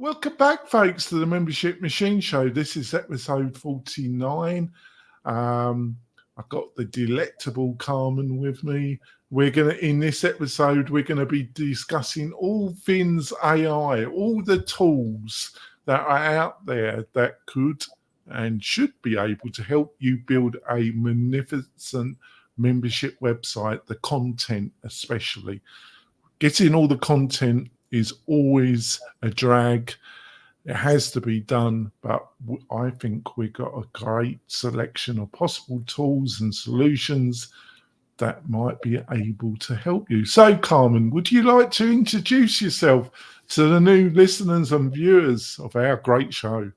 Welcome back, folks, to the Membership Machine Show. This is episode 49. I've got the delectable Karmen with me. In this episode, we're going to be discussing all things AI, all the tools that are out there that could and should be able to help you build a magnificent membership website, the content especially. Getting all the content is always a drag. It has to be done, but I think we've got a great selection of possible tools and solutions that might be able to help you. So, Karmen, would you like to introduce yourself to the new listeners and viewers of our great show?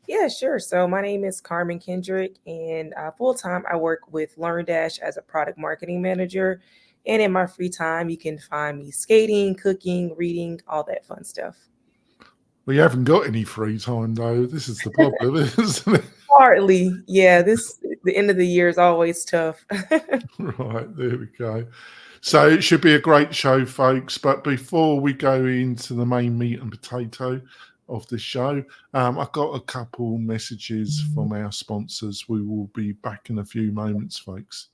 Yeah, sure. So my name is Karmen Kendrick, and full-time I work with LearnDash as a product marketing manager. And in my free time, you can find me skating, cooking, reading, all that fun stuff. We haven't got any free time, though. This is the problem, isn't it? Hardly. Yeah, the end of the year is always tough. Right, there we go. So it should be a great show, folks. But before we go into the main meat and potato of the show, I've got a couple messages from our sponsors. We will be back in a few moments, folks.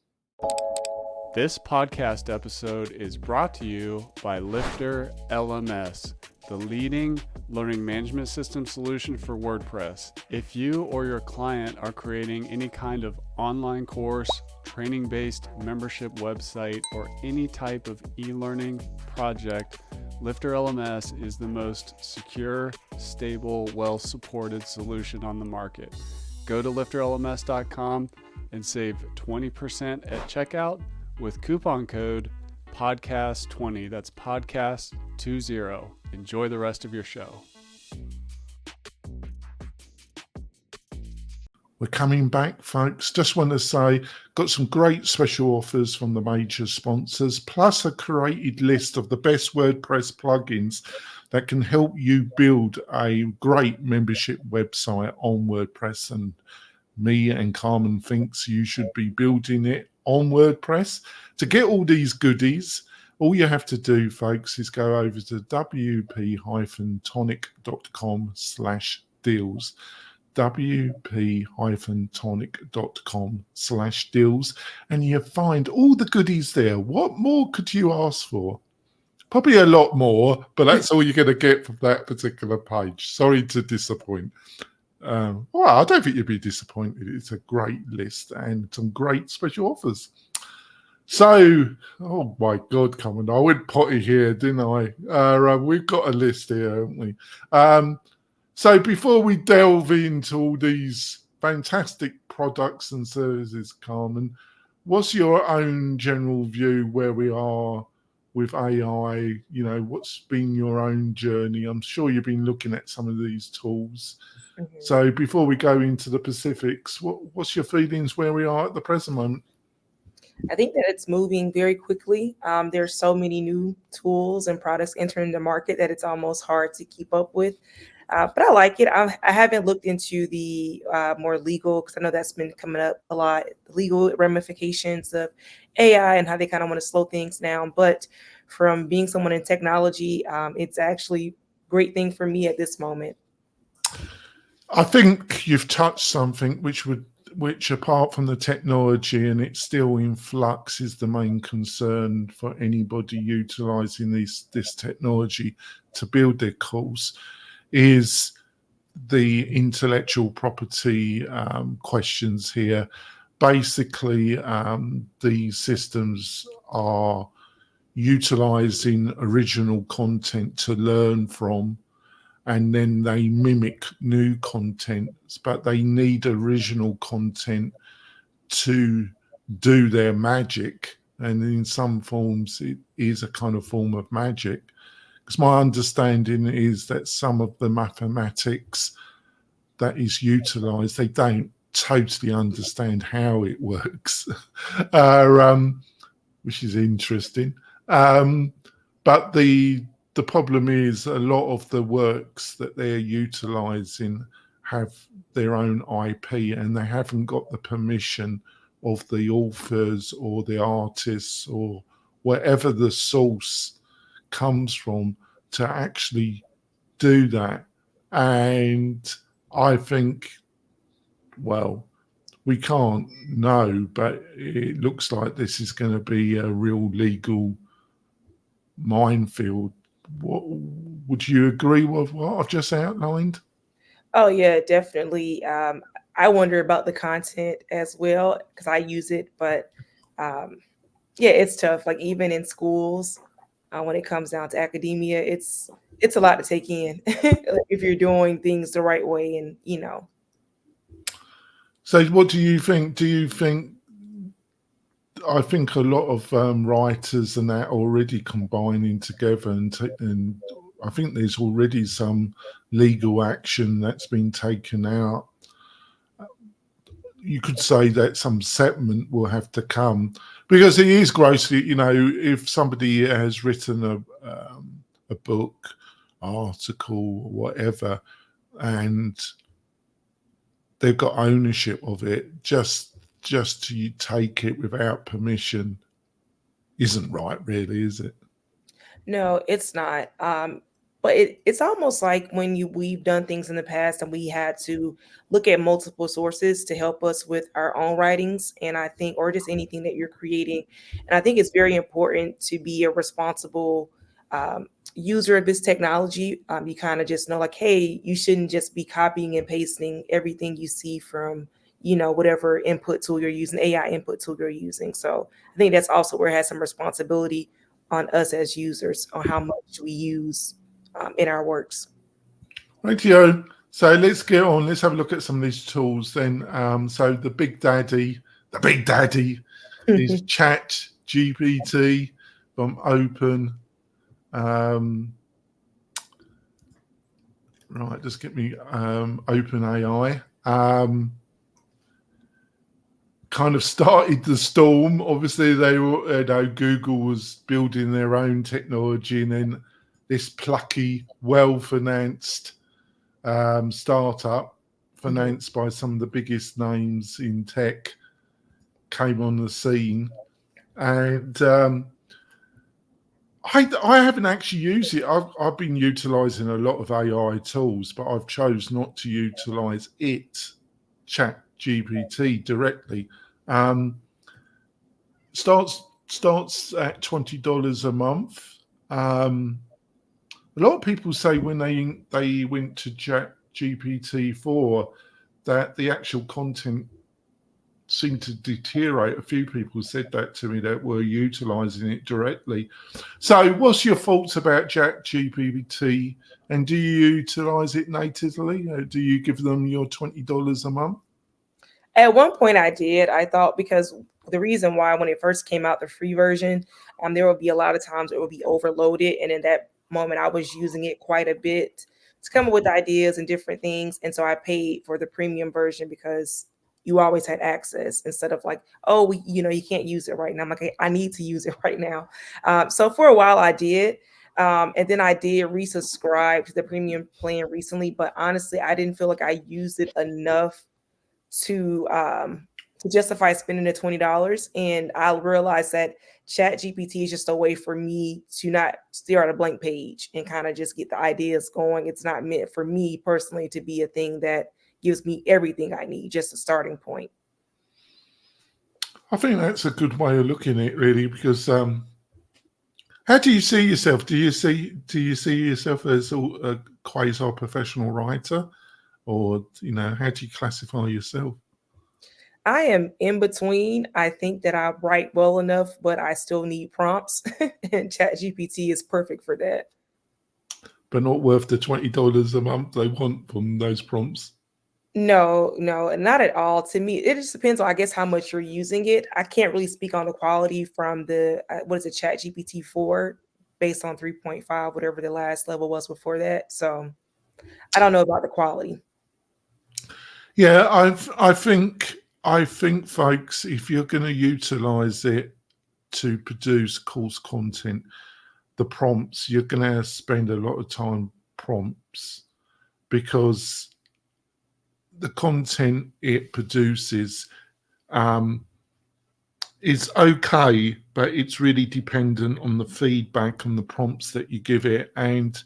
This podcast episode is brought to you by Lifter LMS, the leading learning management system solution for WordPress. If you or your client are creating any kind of online course, training-based membership website, or any type of e-learning project, Lifter LMS is the most secure, stable, well-supported solution on the market. Go to lifterlms.com and save 20% at checkout with coupon code podcast20. That's podcast20. Enjoy the rest of your show. We're coming back, folks. Just want to say, got some great special offers from the major sponsors, plus a curated list of the best WordPress plugins that can help you build a great membership website on WordPress. And me and Karmen thinks you should be building it on WordPress. To get all these goodies, all you have to do, folks, is go over to WP-Tonic.com/deals. WP-Tonic.com/deals, and you find all the goodies there. What more could you ask for? Probably a lot more, but that's all you're going to get from that particular page. Sorry to disappoint. Well, I don't think you'd be disappointed. It's a great list and some great special offers. So, oh my God, Karmen, I went potty here, didn't I? We've got a list here, haven't we? So before we delve into all these fantastic products and services, Karmen, what's your own general view where we are with AI? You know, what's been your own journey? I'm sure you've been looking at some of these tools. Mm-hmm. So before we go into the specifics, what's your feelings where we are at the present moment? I think that it's moving very quickly. There's so many new tools and products entering the market that it's almost hard to keep up with. But I like it. I haven't looked into the more legal, because I know that's been coming up a lot, legal ramifications of AI and how they kind of want to slow things down. But from being someone in technology, it's actually a great thing for me at this moment. I think you've touched something which apart from the technology, and it's still in flux, is the main concern for anybody utilizing this technology to build their course, is the intellectual property questions here. Basically, these systems are utilizing original content to learn from, and then they mimic new content, but they need original content to do their magic. And in some forms, it is a kind of form of magic. Because my understanding is that some of the mathematics that is utilized, they don't totally understand how it works, which is interesting. But the problem is a lot of the works that they're utilizing have their own IP, and they haven't got the permission of the authors or the artists or wherever the source comes from to actually do that. And I think, well, we can't know, but it looks like this is going to be a real legal minefield. Would you agree with what I've just outlined? Oh yeah, definitely. I wonder about the content as well because I use it, but um, yeah, it's tough. Like even in schools, when it comes down to academia, it's a lot to take in if you're doing things the right way, and So, what do you think? Do you think? I think a lot of writers and that are already combining together, and I think there's already some legal action that's been taken out. You could say that some settlement will have to come because it is grossly, if somebody has written a book, article, whatever, and they've got ownership of it, just to take it without permission isn't right, really, is it? no, it's not. But it's almost like when we've done things in the past and we had to look at multiple sources to help us with our own writings, and I think, or just anything that you're creating. And I think it's very important to be a responsible user of this technology. You kind of just know, like, hey, you shouldn't just be copying and pasting everything you see from whatever input tool you're using, AI input tool you're using. So I think that's also where it has some responsibility on us as users on how much we use in our works. Rightio. So let's get on. Let's have a look at some of these tools then. So the big daddy is Chat GPT from Open. Right, just get me Open AI. Kind of started the storm. Obviously, they were, Google was building their own technology, and then this plucky, well-financed startup, financed by some of the biggest names in tech, came on the scene. And I haven't actually used it. I've been utilizing a lot of AI tools, but I've chose not to utilize it, Chat GPT, directly. Starts at $20 a month. A lot of people say when they went to Chat GPT-4 that the actual content seemed to deteriorate. A few people said that to me that were utilizing it directly. So what's your thoughts about Chat GPT, and do you utilize it natively? Do you give them your $20 a month? At one point I did. I thought, because the reason why, when it first came out, the free version, there would be a lot of times it would be overloaded. And in that moment, I was using it quite a bit to come up with ideas and different things. And so I paid for the premium version because you always had access, instead of like, oh, you can't use it right now. I'm like, "Hey, I need to use it right now." So for a while I did. And then I did resubscribe to the premium plan recently. But honestly, I didn't feel like I used it enough to justify spending the $20. And I realized that Chat GPT is just a way for me to not stare at a blank page and kind of just get the ideas going. It's not meant for me personally to be a thing that gives me everything I need, just a starting point. I think that's a good way of looking at it, really, because how do you see yourself? Do you see yourself as a quasi professional writer, or how do you classify yourself? I am in between. I think that I write well enough, but I still need prompts, and ChatGPT is perfect for that. But not worth the $20 a month they want from those prompts. No, no, not at all. To me, it just depends on, I guess, how much you're using it. I can't really speak on the quality from the what is it, Chat GPT-4, based on 3.5, whatever the last level was before that. So I don't know about the quality. Yeah, I think folks, if you're going to utilize it to produce course content, the prompts, you're going to spend a lot of time prompts, because the content it produces is okay, but it's really dependent on the feedback and the prompts that you give it. And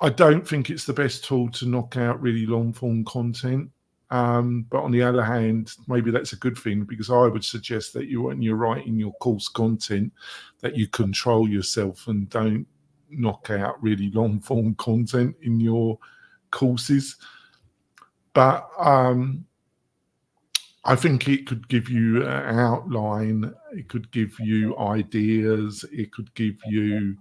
I don't think it's the best tool to knock out really long form content. But on the other hand, maybe that's a good thing, because I would suggest that when you're writing your course content, that you control yourself and don't knock out really long form content in your courses. But I think it could give you an outline, it could give you ideas, it could give you,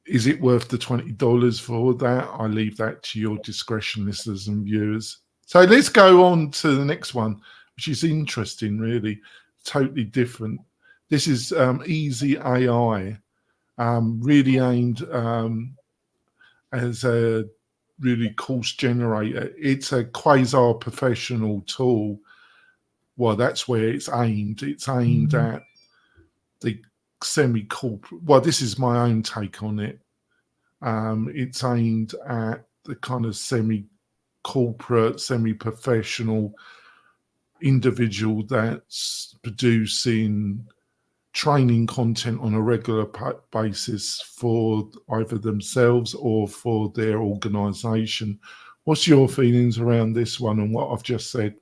is it worth the $20 for that? I leave that to your discretion, listeners and viewers. So let's go on to the next one, which is interesting, really, totally different. This is Easy AI, really aimed as a really course generator. It's a quasi-professional tool. Well, that's where it's aimed. It's aimed at the semi-corporate. Well, this is my own take on it. It's aimed at the kind of semi-corporate, semi-professional individual that's producing training content on a regular basis for either themselves or for their organization. What's your feelings around this one and what I've just said?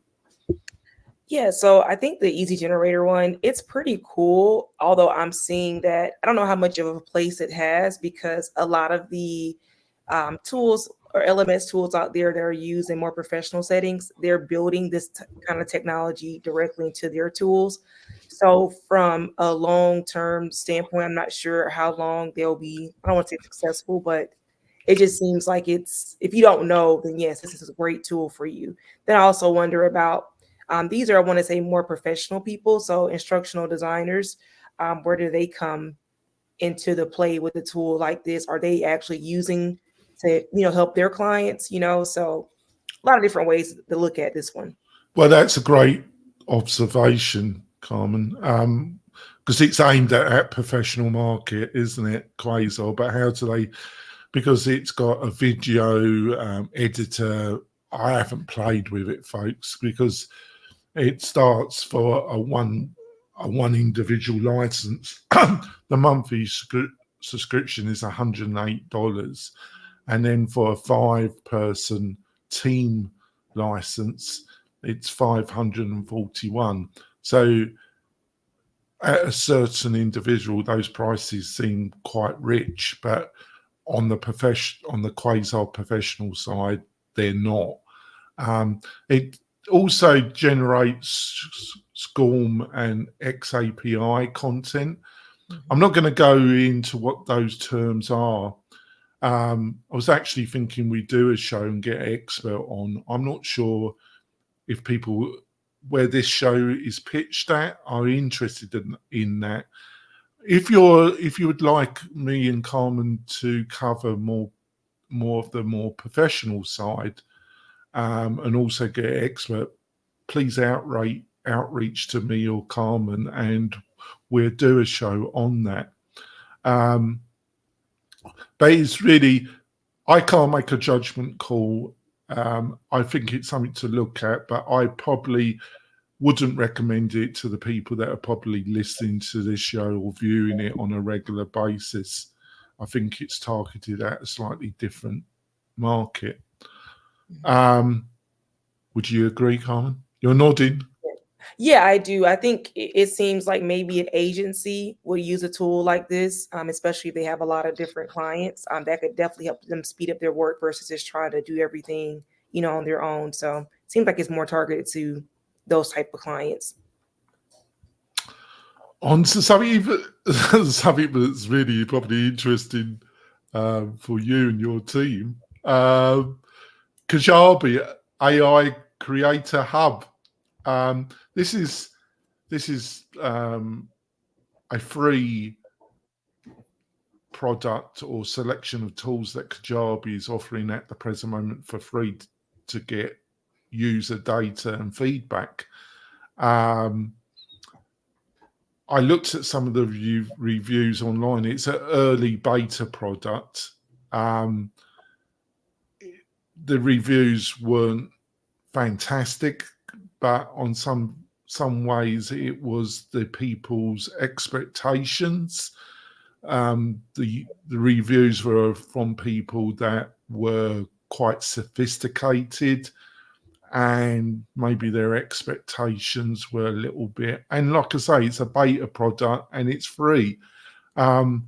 Yeah, so I think the Easy Generator one, it's pretty cool. Although I'm seeing that I don't know how much of a place it has, because a lot of the tools or LMS tools out there that are used in more professional settings, they're building this kind of technology directly into their tools. So from a long-term standpoint, I'm not sure how long they'll be, I don't want to say successful, but it just seems like it's, if you don't know, then yes, this is a great tool for you. Then I also wonder about, these are, I want to say, more professional people. So instructional designers, where do they come into the play with a tool like this? Are they actually using to, help their clients, So a lot of different ways to look at this one. Well, that's a great observation, Carmen, because it's aimed at that professional market, isn't it, Quasar? But how do they, because it's got a video editor, I haven't played with it, folks, because it starts for a one individual license. The monthly subscription is $108. And then for a 5-person team license, it's $541. So at a certain individual, those prices seem quite rich, but on the quasi professional side, they're not. It also generates SCORM and XAPI content. I'm not going to go into what those terms are. I was actually thinking we do a show and get an expert on. I'm not sure if people where this show is pitched at are interested in that. If you would like me and Carmen to cover more of the more professional side, and also get an expert, please outreach to me or Karmen, and we'll do a show on that. But it's really, I can't make a judgment call. I think it's something to look at, but I probably wouldn't recommend it to the people that are probably listening to this show or viewing it on a regular basis. I think it's targeted at a slightly different market. Would you agree, Carmen? You're nodding. Yeah, I do. I think it seems like maybe an agency will use a tool like this, especially if they have a lot of different clients. That could definitely help them speed up their work versus just trying to do everything, on their own. So it seems like it's more targeted to those type of clients. On to something that's really probably interesting for you and your team. Kajabi AI Creator Hub. This is a free product or selection of tools that Kajabi is offering at the present moment for free to get user data and feedback. I looked at some of the reviews online. It's an early beta product. The reviews weren't fantastic, but on some ways it was the people's expectations. the reviews were from people that were quite sophisticated, and maybe their expectations were a little bit. And like I say, it's a beta product and it's free. I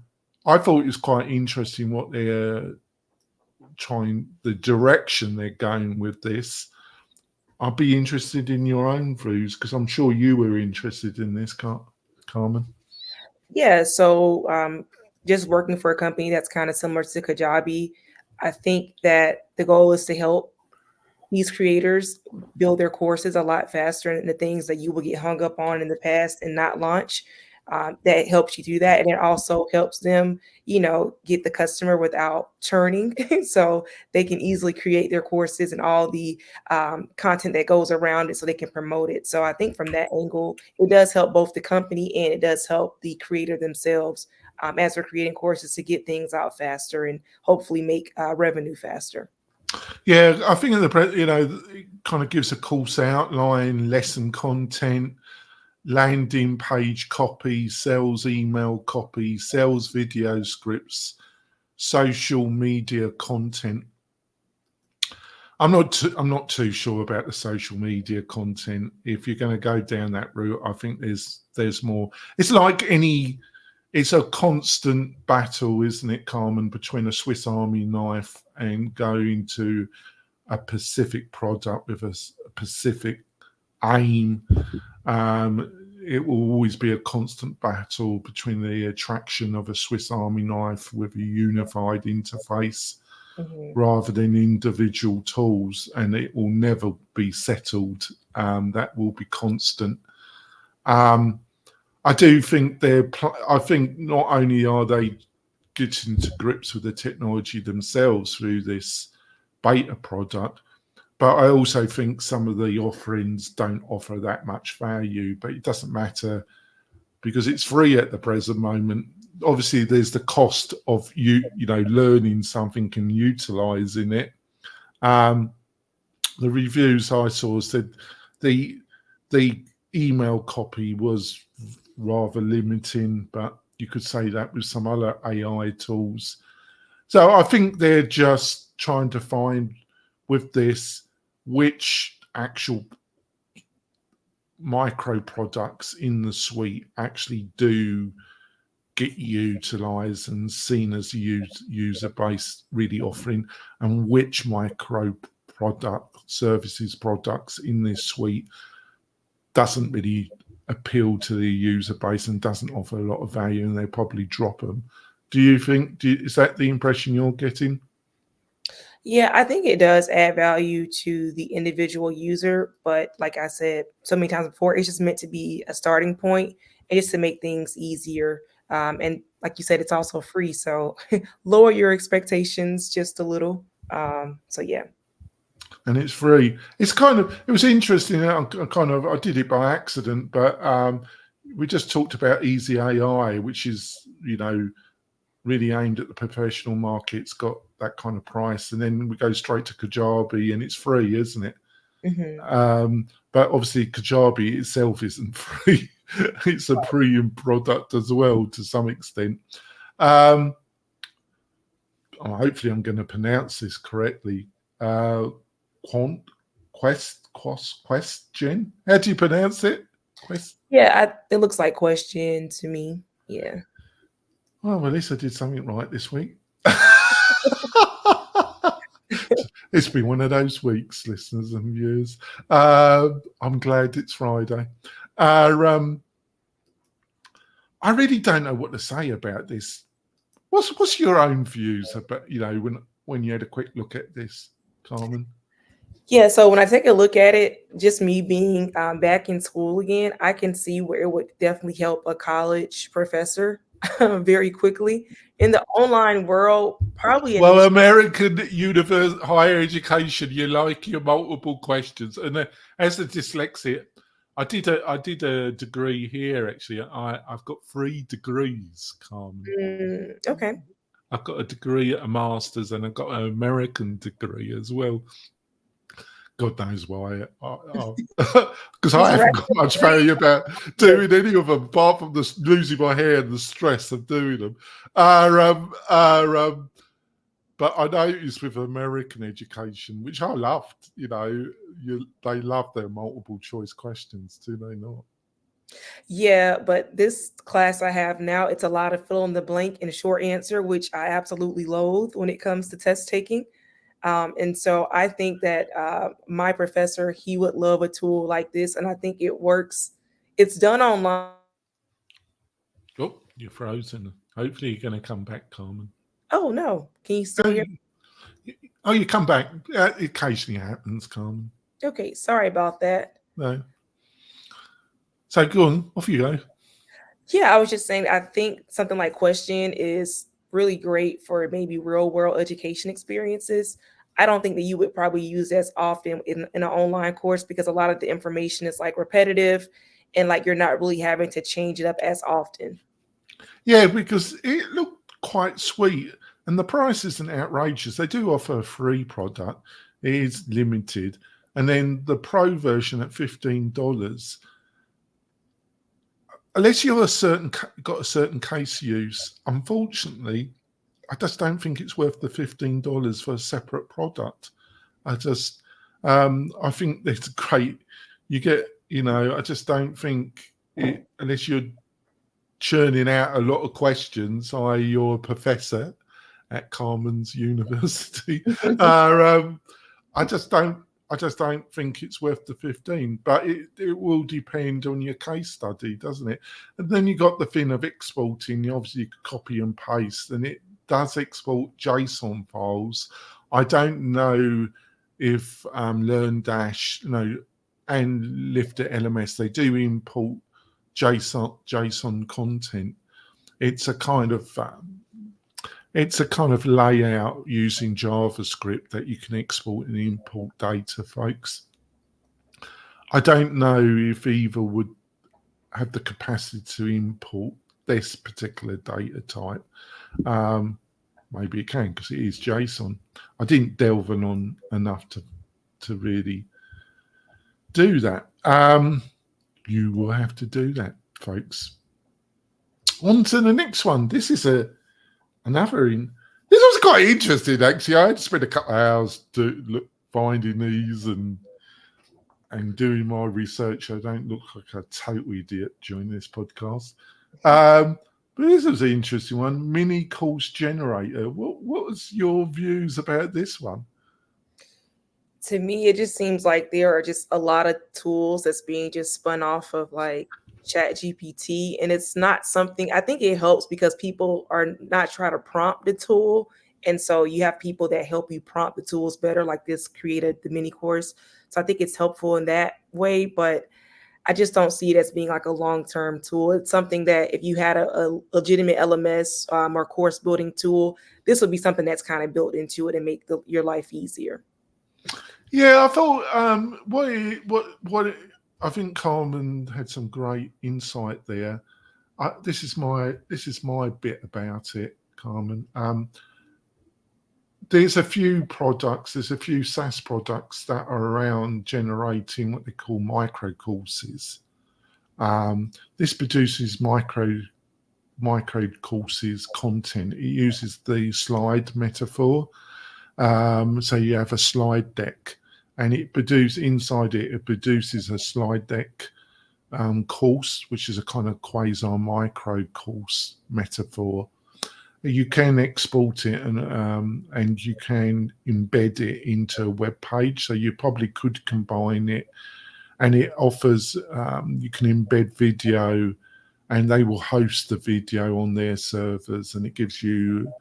thought it was quite interesting what they're the direction they're going with this. I'd be interested in your own views because I'm sure you were interested in this, Karmen. Yeah, so just working for a company that's kind of similar to Kajabi, I think that the goal is to help these creators build their courses a lot faster, and the things that you will get hung up on in the past and not launch. That helps you do that, and it also helps them, get the customer without churning, so they can easily create their courses and all the content that goes around it, so they can promote it. So I think from that angle, it does help both the company and it does help the creator themselves as we're creating courses to get things out faster and hopefully make revenue faster. Yeah, I think it kind of gives a course outline, lesson content, landing page copy, sales email copy, sales video scripts, social media content. I'm not too sure about the social media content. If you're going to go down that route, I think there's more. It's like it's a constant battle, isn't it, Karmen, between a Swiss Army knife and going to a specific product with a specific aim. It will always be a constant battle between the attraction of a Swiss Army knife with a unified interface rather than individual tools, and it will never be settled. That will be constant. I do think I think not only are they getting to grips with the technology themselves through this beta product, but I also think some of the offerings don't offer that much value, but it doesn't matter because it's free at the present moment. Obviously, there's the cost of learning something and utilizing it. The reviews I saw said the email copy was rather limiting, but you could say that with some other AI tools. So I think they're just trying to find with this which actual micro products in the suite actually do get utilized and seen as user base really offering, and which micro product services products in this suite doesn't really appeal to the user base and doesn't offer a lot of value, and they probably drop them. Do you think, is that the impression you're getting? Yeah, I think it does add value to the individual user, but like I said so many times before, it's just meant to be a starting point and just to make things easier. And like you said, it's also free, so lower your expectations just a little. So yeah. And it's free. It was interesting. I did it by accident, but we just talked about Easy AI, which is, really aimed at the professional market. It's got that kind of price. And then we go straight to Kajabi and it's free, isn't it? Mm-hmm. But obviously Kajabi itself isn't free. It's a premium product as well to some extent. Hopefully I'm going to pronounce this correctly. Question. How do you pronounce it? Yeah, it looks like question to me. Yeah. Well, at least I did something right this week. It's been one of those weeks, listeners and viewers. I'm glad it's Friday. I really don't know what to say about this. What's your own views about, when you had a quick look at this, Karmen? Yeah, so when I take a look at it, just me being back in school again, I can see where it would definitely help a college professor very quickly. In the online world, probably. Well, American higher education, you like your multiple questions, and as a dyslexic, I did a degree here. Actually, I've got 3 degrees, Karmen. Okay. I've got a degree, a master's, and I've got an American degree as well. God knows why. Because I haven't got much Right. value about doing any of them, apart from the losing my hair and the stress of doing them. But I noticed with American education, which I loved, they love their multiple choice questions, do they not? Yeah, but this class I have now, it's a lot of fill in the blank and short answer, which I absolutely loathe when it comes to test taking. And so I think that my professor, he would love a tool like this, and I think it works. It's done online. Oh, you're frozen. Hopefully you're going to come back, Carmen. Oh no, can you still hear? Oh, you come back. It occasionally happens, Carmen. Okay, sorry about that. No. So go on, off you go. Yeah, I was just saying, I think something like Question is really great for maybe real world education experiences. I don't think that you would probably use as often in an online course because a lot of the information is like repetitive and like you're not really having to change it up as often. Yeah, because it looked quite sweet and the price isn't outrageous. They do offer a free product. It is limited. And then the pro version at $15, unless you're got a certain case use, unfortunately, I just don't think it's worth the $15 for a separate product. I think it's great. You get, I just don't think it, unless you're churning out a lot of questions, i.e. you're a professor at Karmen's University. I just don't think it's worth the 15, but it will depend on your case study, doesn't it? And then you got the thing of exporting. You obviously copy and paste, and it does export JSON files. I don't know if LearnDash, and Lifter LMS, they do import JSON content. It's a kind of layout using JavaScript that you can export and import data, folks. I don't know if either would have the capacity to import this particular data type. Maybe it can because it is JSON. I didn't delve on enough to really do that. You will have to do that, folks. On to the next one. This is another. This was quite interesting, actually. I had to spend a couple of hours finding these and doing my research. I don't look like a total idiot during this podcast. But this was an interesting one. Mini course generator. What was your views about this one? To me, it just seems like there are just a lot of tools that's being just spun off of like Chat GPT, and it's not something. I think it helps because people are not trying to prompt the tool, and so you have people that help you prompt the tools better, like this created the mini course. So I think it's helpful in that way, but I just don't see it as being like a long-term tool. It's something that if you had a legitimate LMS or course building tool, this would be something that's kind of built into it and make your life easier. Yeah, I thought I think Karmen had some great insight there. This is my bit about it, Karmen. There's a few SaaS products that are around generating what they call micro courses. This produces micro courses content. It uses the slide metaphor. So you have a slide deck, and it produces a slide deck course, which is a kind of quasi micro course metaphor. You can export it and you can embed it into a web page. So you probably could combine it, and it offers you can embed video, and they will host the video on their servers, and it gives you,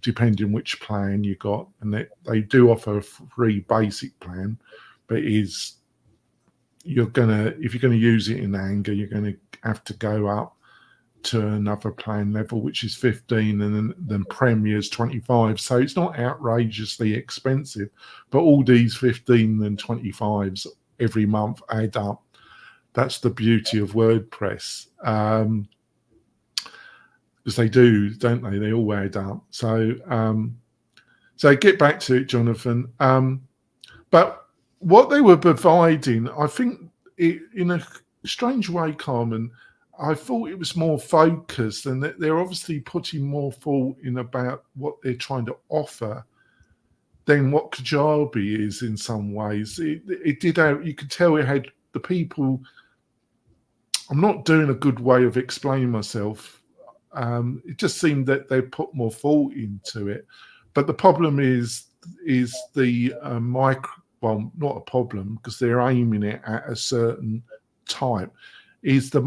depending which plan you got, and they do offer a free basic plan, but if you're gonna use it in anger, you're gonna have to go up to another plan level, which is 15, and then Premier is 25. So it's not outrageously expensive, but all these 15 and 25s every month add up. That's the beauty of WordPress. Because they do, don't they? They all add up. So get back to it, Jonathan. But what they were providing, I think, in a strange way, Carmen, I thought it was more focused, and that they're obviously putting more thought in about what they're trying to offer than what Kajabi is in some ways. It did have, you could tell it had the people. I'm not doing a good way of explaining myself. It just seemed that they put more thought into it, but the problem is the micro. Well, not a problem because they're aiming it at a certain type. Is the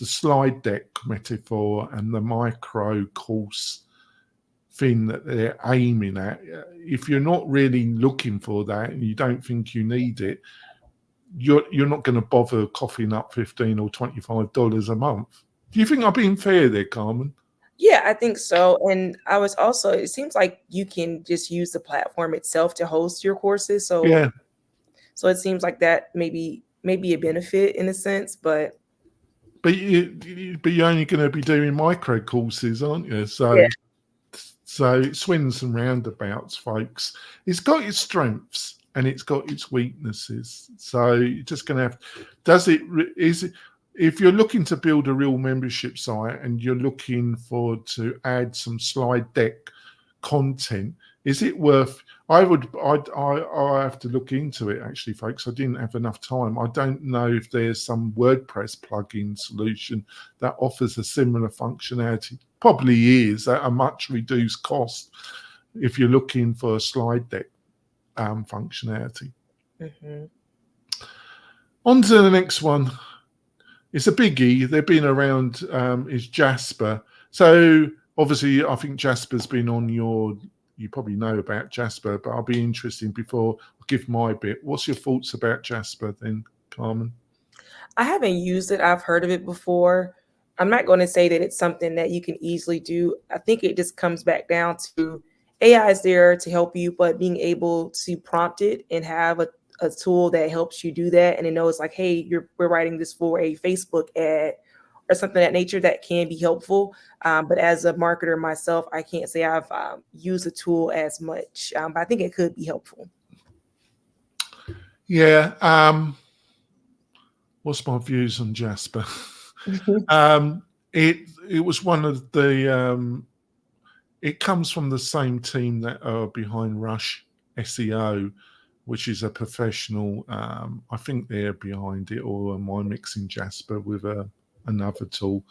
slide deck metaphor and the micro course thing that they're aiming at. If you're not really looking for that and you don't think you need it, you're not going to bother coughing up $15 or $25 a month. Do you think I'm being fair there, Carmen? Yeah, I think so. And I was also, it seems like you can just use the platform itself to host your courses. Yeah, So it seems like that maybe a benefit in a sense, but but you're only going to be doing micro courses, aren't you? yeah. So it swings and roundabouts, folks. It's got its strengths and it's got its weaknesses. So you're just going to have. Is it? If you're looking to build a real membership site and you're looking to add some slide deck content, is it worth? I have to look into it actually, folks. I didn't have enough time. I don't know if there's some WordPress plugin solution that offers a similar functionality. Probably is at a much reduced cost if you're looking for a slide deck functionality. Mm-hmm. On to the next one. It's a biggie. They've been around. Is Jasper. So obviously, I think Jasper's been on your. You probably know about Jasper, but I'll be interested before I give my bit. What's your thoughts about Jasper then, Karmen? I haven't used it. I've heard of it before. I'm not going to say that it's something that you can easily do. I think it just comes back down to AI is there to help you, but being able to prompt it and have a tool that helps you do that. And it knows like, hey, we're writing this for a Facebook ad or something of that nature that can be helpful. But as a marketer myself, I can't say I've used the tool as much, but I think it could be helpful. Yeah. What's my views on Jasper? It was one of the. It comes from the same team that are behind Rush SEO, which is a professional. I think they're behind it, or am I mixing Jasper with another tool?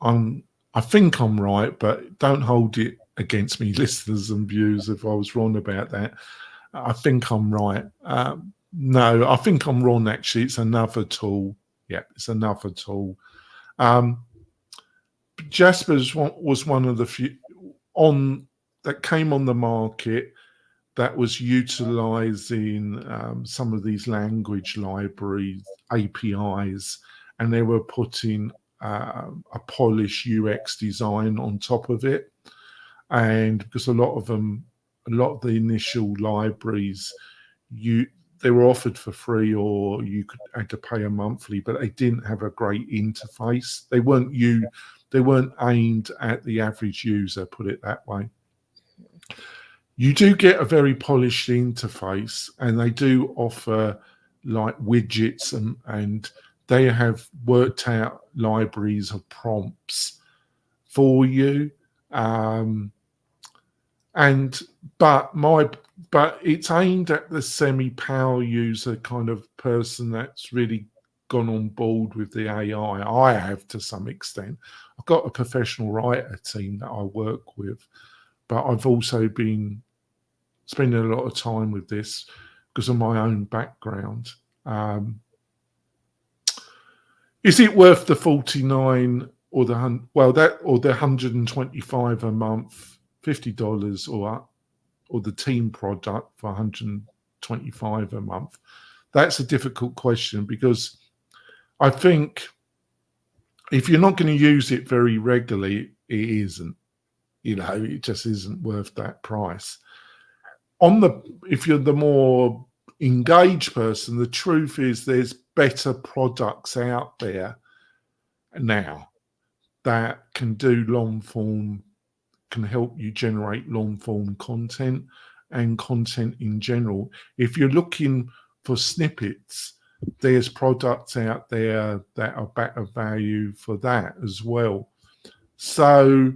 I think I'm right, but don't hold it against me, listeners and viewers, if I was wrong about that. I think I'm right. No, I think I'm wrong, actually. It's another tool. Yeah, it's another tool. Jasper's was one of the few that came on the market that was utilizing some of these language libraries, APIs, and they were putting a polished UX design on top of it. And because a lot of the initial libraries, they were offered for free, or you had to pay a monthly, but they didn't have a great interface. They weren't aimed at the average user, put it that way. You do get a very polished interface, and they do offer like widgets, and they have worked out libraries of prompts for you. But it's aimed at the semi-power user kind of person that's really gone on board with the AI. I have to some extent. I've got a professional writer team that I work with, but I've also been spending a lot of time with this because of my own background. Is it worth the 49 or the $125 a month, $50, or the team product for $125 a month? That's a difficult question, because I think if you're not going to use it very regularly, it isn't. It just isn't worth that price. If you're the more engaged person, the truth is there's better products out there now that can do long form, can help you generate long form content, and content in general. If you're looking for snippets, there's products out there that are better value for that as well. So,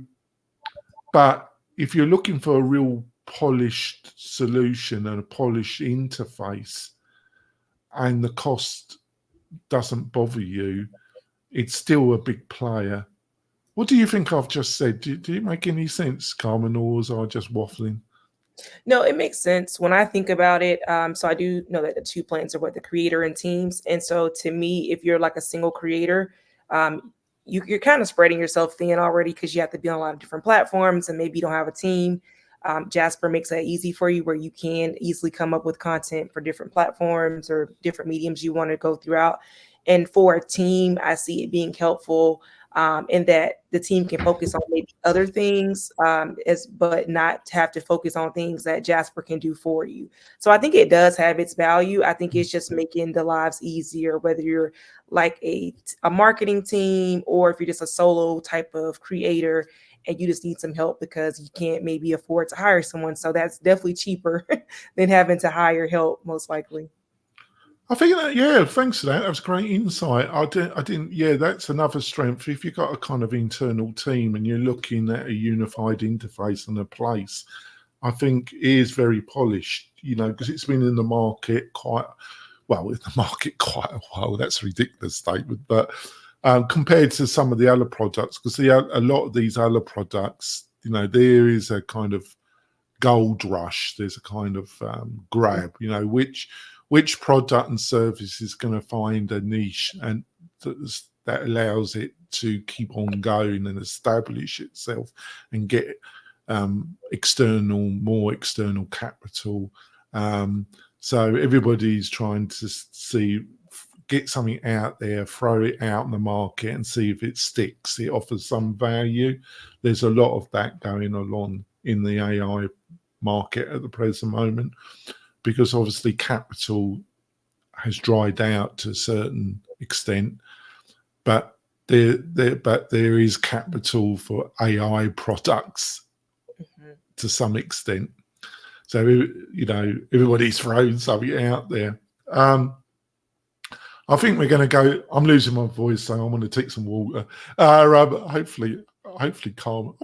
but if you're looking for a real polished solution and a polished interface, and the cost doesn't bother you, it's still a big player. What do you think I've just said? Do it make any sense, Karmen, or was I just waffling? No, it makes sense when I think about it. So I do know that the two plans are what the creator and teams. And so to me, if you're like a single creator, you're kind of spreading yourself thin already because you have to be on a lot of different platforms and maybe you don't have a team. Jasper makes that easy for you where you can easily come up with content for different platforms or different mediums you want to go throughout. And for a team, I see it being helpful in that the team can focus on maybe other things, but not have to focus on things that Jasper can do for you. So I think it does have its value. I think it's just making the lives easier, whether you're like a marketing team or if you're just a solo type of creator and you just need some help because you can't maybe afford to hire someone. So that's definitely cheaper than having to hire help, most likely. I think that, yeah, thanks for that. That was great insight. I didn't, yeah, that's another strength. If you've got a kind of internal team and you're looking at a unified interface and a place, I think it is very polished, because it's been in the market quite a while. That's a ridiculous statement, but compared to some of the other products, because a lot of these other products, there is a kind of gold rush. There's a kind of grab, which product and service is going to find a niche and that allows it to keep on going and establish itself and get more external capital. So everybody's trying to get something out there, throw it out in the market and see if it sticks. It offers some value. There's a lot of that going along in the AI market at the present moment, because obviously capital has dried out to a certain extent, but there is capital for AI products to some extent. So everybody's throwing something out there. I think we're going to go. I'm losing my voice, so I'm going to take some water. Hopefully, calm.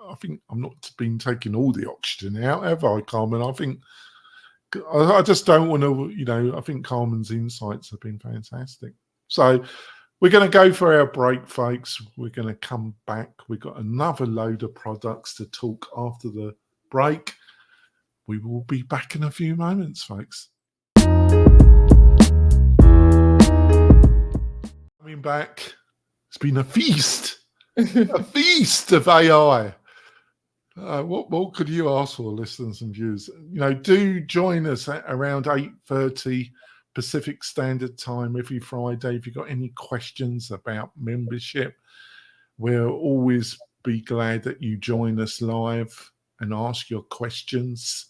I think I'm not been taking all the oxygen out, have I, Karmen? I just don't want to, I think Carmen's insights have been fantastic. So we're going to go for our break, folks. We're going to come back. We've got another load of products to talk after the break. We will be back in a few moments, folks. Coming back. It's been a feast. A feast of AI. What could you ask for, listeners and viewers? Do join us at around 8:30 Pacific Standard Time every Friday. If you've got any questions about membership, we'll always be glad that you join us live and ask your questions.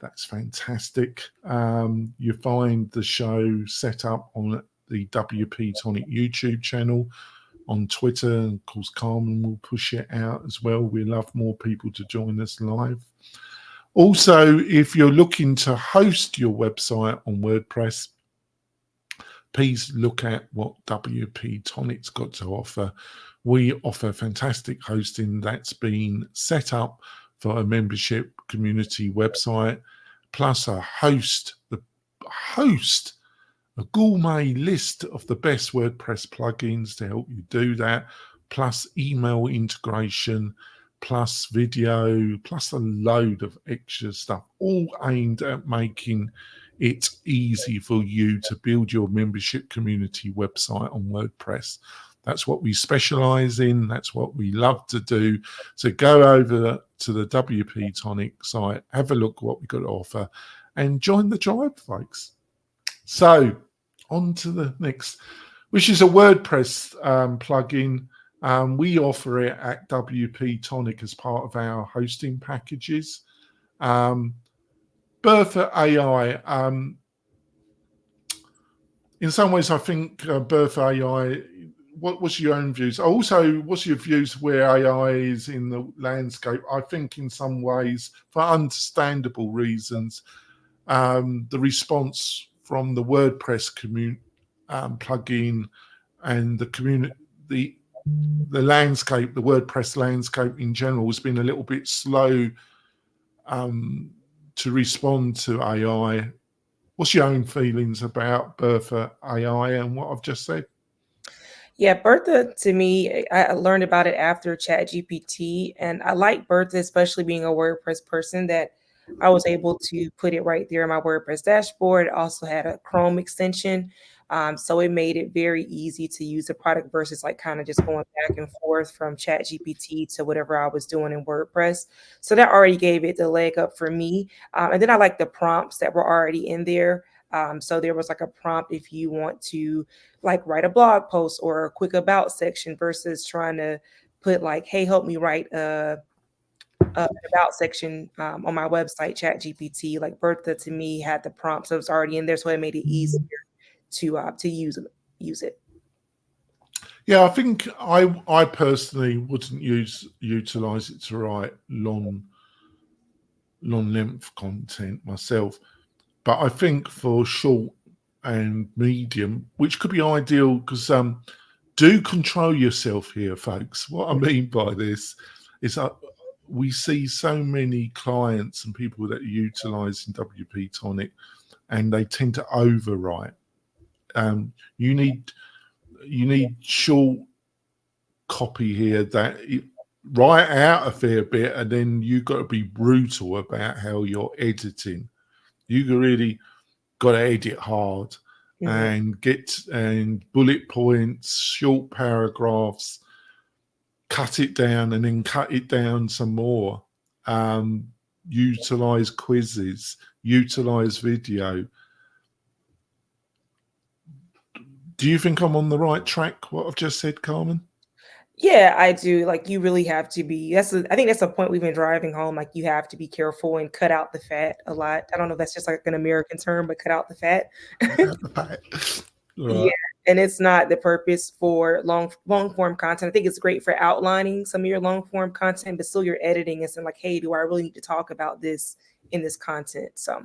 That's fantastic. You find the show set up on the WP-Tonic YouTube channel, on Twitter, and of course Karmen will push it out as well. We love more people to join us live. Also, if you're looking to host your website on WordPress, please look at what WP-Tonic's got to offer. We offer fantastic hosting that's been set up for a membership community website, plus a gourmet list of the best WordPress plugins to help you do that, plus email integration, plus video, plus a load of extra stuff, all aimed at making it easy for you to build your membership community website on WordPress. That's what we specialize in. That's what we love to do. So go over to the WP-Tonic site, have a look at what we've got to offer, and join the tribe, folks. So on to the next, which is a WordPress plugin. We offer it at WP-Tonic as part of our hosting packages. Bertha AI. In some ways, I think Bertha AI, what was your own views? Also, what's your views where AI is in the landscape? I think in some ways, for understandable reasons, the response from the WordPress plugin and the community, the landscape, the WordPress landscape in general has been a little bit slow to respond to AI. What's your own feelings about Bertha AI and what I've just said? Yeah, Bertha to me, I learned about it after ChatGPT, and I like Bertha, especially being a WordPress person, that I was able to put it right there in my WordPress dashboard. It also had a Chrome extension, so it made it very easy to use the product versus like kind of just going back and forth from ChatGPT to whatever I was doing in WordPress. So that already gave it the leg up for me, and then I like the prompts that were already in there. So there was like a prompt if you want to like write a blog post or a quick about section versus trying to put like, hey, help me write an about section on my website, Chat GPT. Like Bertha to me had the prompt, so it was already in there, so it made it easier to use it. Yeah, I think I personally wouldn't utilize it to write long length content myself, but I think for short and medium, which could be ideal, because do control yourself here, folks. What I mean by this is we see so many clients and people that are utilizing WP-Tonic, and they tend to overwrite. You need short copy here that write out a fair bit, and then you've got to be brutal about how you're editing. You really got to edit hard and bullet points, short paragraphs, cut it down and then cut it down some more. Utilize quizzes, utilize video. Do you think I'm on the right track, what I've just said, Karmen? Yeah, I do. Like you really have to be. I think that's a point we've been driving home. Like you have to be careful and cut out the fat a lot. I don't know if that's just like an American term, but cut out the fat. Right. Yeah, and it's not the purpose for long form content. I think it's great for outlining some of your long form content, but still you're editing and saying like, hey, do I really need to talk about this in this content? So,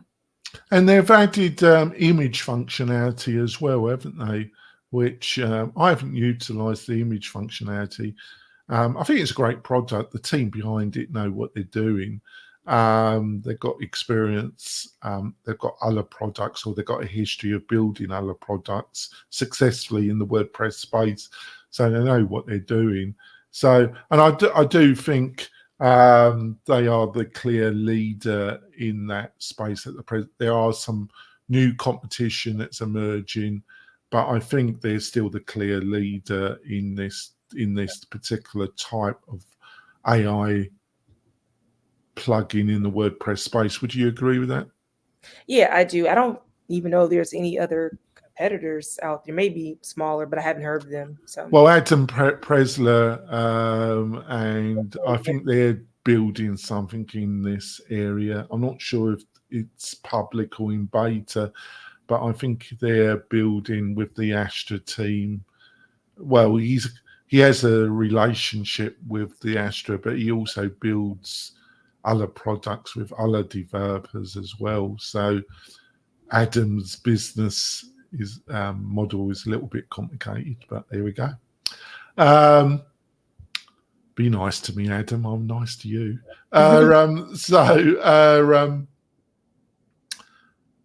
and they've added image functionality as well, haven't they? Which I haven't utilized the image functionality. I think it's a great product. The team behind it know what they're doing. They've got experience. They've got other products, or they've got a history of building other products successfully in the WordPress space. So they know what they're doing. So, and I do think they are the clear leader in that space at the present. There are some new competition that's emerging, but I think they're still the clear leader in this particular type of AI plugin in the WordPress space. Would you agree with that? yeah, I do. I don't even know if there's any other competitors out there. Maybe smaller, but I haven't heard of them. So, well, Adam Presler, and I think they're building something in this area. I'm not sure if it's public or in beta, but I think they're building with the Astra team. Well, he has a relationship with the Astra, but he also builds other products with other developers as well. So Adam's business model is a little bit complicated, but there we go. Be nice to me, Adam. I'm nice to you.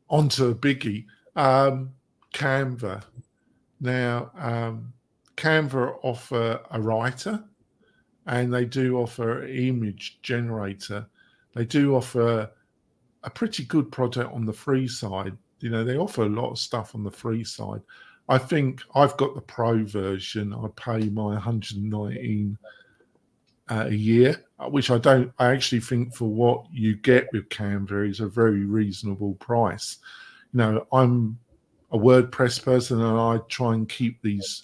Onto a biggie. Canva. Now, Canva offer a writer, and they do offer an image generator. They do offer a pretty good product on the free side. You know, they offer a lot of stuff on the free side. I think I've got the pro version. I pay my 119 a year, which I actually think for what you get with Canva is a very reasonable price. You know, I'm a WordPress person, and I try and keep these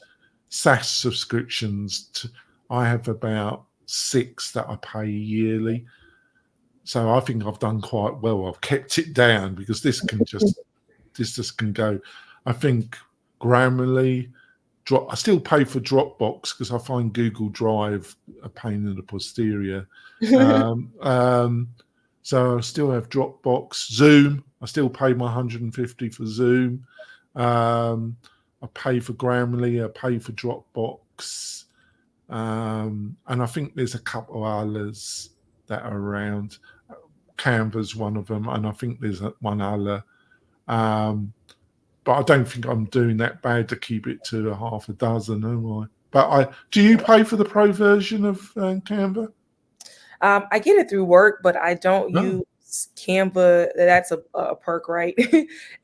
SaaS subscriptions. I have about 6 that I pay yearly. So I think I've done quite well. I've kept it down because this just can go. I think Grammarly I still pay for Dropbox because I find Google Drive a pain in the posterior. So I still have Dropbox. Zoom, I still pay my 150 for Zoom. I pay for Grammarly. I pay for Dropbox. And I think there's a couple of others that are around. Canva's one of them, and I think there's one other. But I don't think I'm doing that bad to keep it to a half a dozen, am I? But do you pay for the pro version of Canva? I get it through work, but I don't use Canva. That's a perk, right?